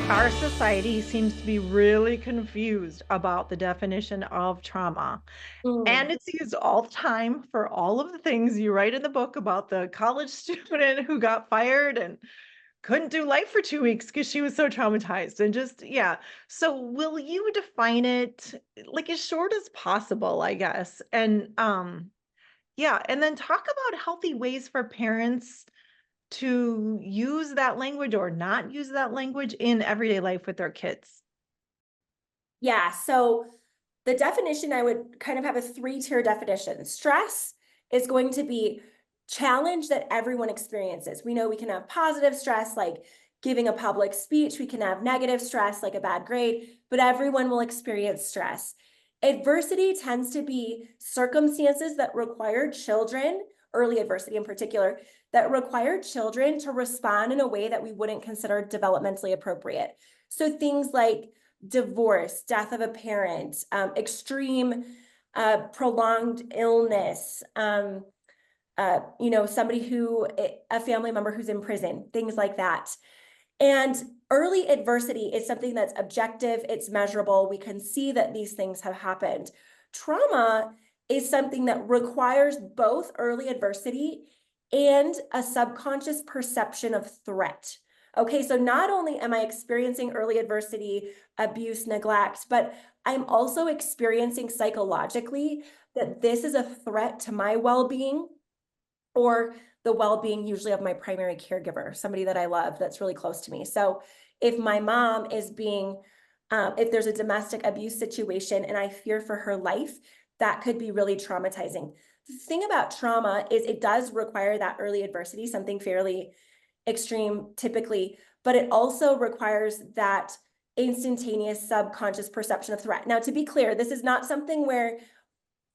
Our society seems to be really confused about the definition of trauma. Mm. And it's used all the time for all of the things you write in the book about the college student who got fired and couldn't do life for 2 weeks because she was so traumatized and just yeah. So will you define it like as short as possible, I guess? And yeah, and then talk about healthy ways for parents to use that language or not use that language in everyday life with their kids. Yeah, so the definition, I would kind of have a three-tier definition. Stress is going to be challenge that everyone experiences. We know we can have positive stress, like giving a public speech. We can have negative stress, like a bad grade, but everyone will experience stress. Adversity tends to be circumstances that require children, early adversity in particular, that require children to respond in a way that we wouldn't consider developmentally appropriate. So things like divorce, death of a parent, extreme prolonged illness, somebody a family member who's in prison, things like that. And early adversity is something that's objective, it's measurable. We can see that these things have happened. Trauma is something that requires both early adversity and a subconscious perception of threat. Okay, so not only am I experiencing early adversity, abuse, neglect, but I'm also experiencing psychologically that this is a threat to my well being or the well-being usually of my primary caregiver, somebody that I love that's really close to me. So if my mom is being, if there's a domestic abuse situation and I fear for her life, that could be really traumatizing. The thing about trauma is it does require that early adversity, something fairly extreme typically, but it also requires that instantaneous subconscious perception of threat. Now, to be clear, this is not something where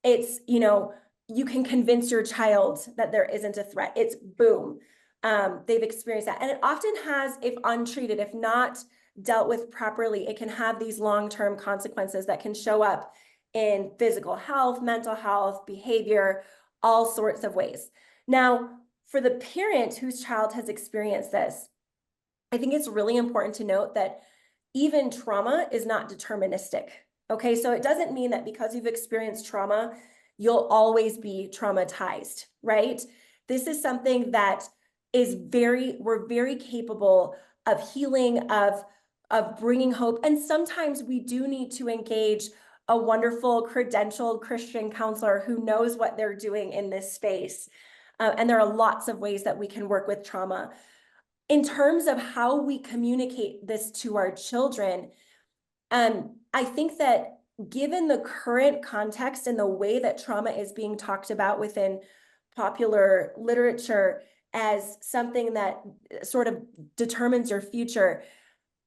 it's, you can convince your child that there isn't a threat. It's boom. They've experienced that. And it often has, if untreated, if not dealt with properly, it can have these long-term consequences that can show up in physical health, mental health, behavior, all sorts of ways. Now, for the parent whose child has experienced this, I think it's really important to note that even trauma is not deterministic. Okay, so it doesn't mean that because you've experienced trauma, you'll always be traumatized, right? This is something that we're very capable of healing, of bringing hope. And sometimes we do need to engage a wonderful credentialed Christian counselor who knows what they're doing in this space. And there are lots of ways that we can work with trauma. In terms of how we communicate this to our children, I think that given the current context and the way that trauma is being talked about within popular literature as something that sort of determines your future,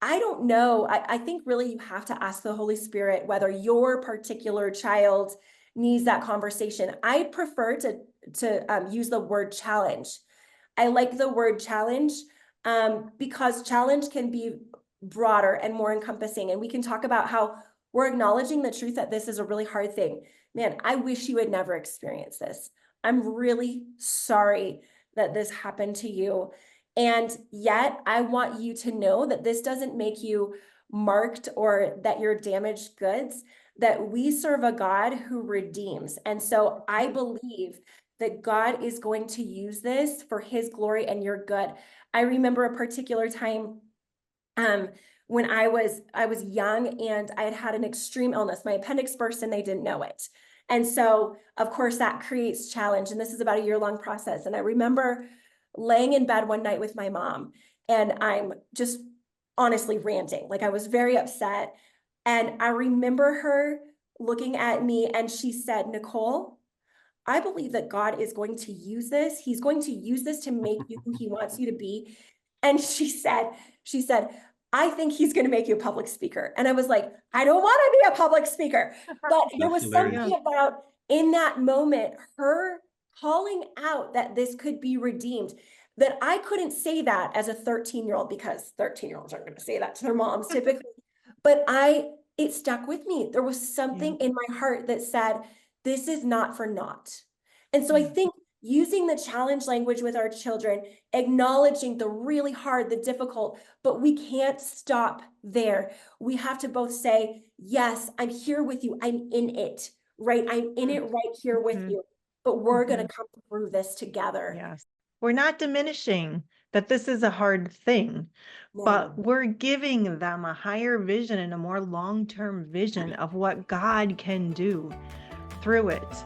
I don't know. I think really you have to ask the Holy Spirit whether your particular child needs that conversation. I prefer to use the word challenge. I like the word challenge because challenge can be broader and more encompassing. And we can talk about how we're acknowledging the truth that this is a really hard thing. Man, I wish you had never experienced this. I'm really sorry that this happened to you. And yet, I want you to know that this doesn't make you marked or that you're damaged goods, that we serve a God who redeems. And so I believe that God is going to use this for his glory and your good. I remember a particular time when I was young and I had an extreme illness. My appendix burst and they didn't know it. And so, of course, that creates challenge. And this is about a year-long process. And I remember laying in bed one night with my mom, and I'm just honestly ranting. Like I was very upset. And I remember her looking at me and she said, Nicole, I believe that God is going to use this. He's going to use this to make you who he wants you to be. And she said, I think he's going to make you a public speaker. And I was like, I don't want to be a public speaker. But there That's was hilarious. Yeah. something about in that moment, her calling out that this could be redeemed, that I couldn't say that as a 13-year-old because 13-year-olds aren't going to say that to their moms typically. But it stuck with me. There was Yeah. something in my heart that said, this is not for naught. And so I Yeah. think using the challenge language with our children, acknowledging the really hard, the difficult, but we can't stop there. We have to both say, yes, I'm here with you. I'm in it, right? I'm in it right here with Mhm. you, but we're going Mhm. to come through this together. Yes. We're not diminishing that this is a hard thing, but No. we're giving them a higher vision and a more long-term vision of what God can do through it.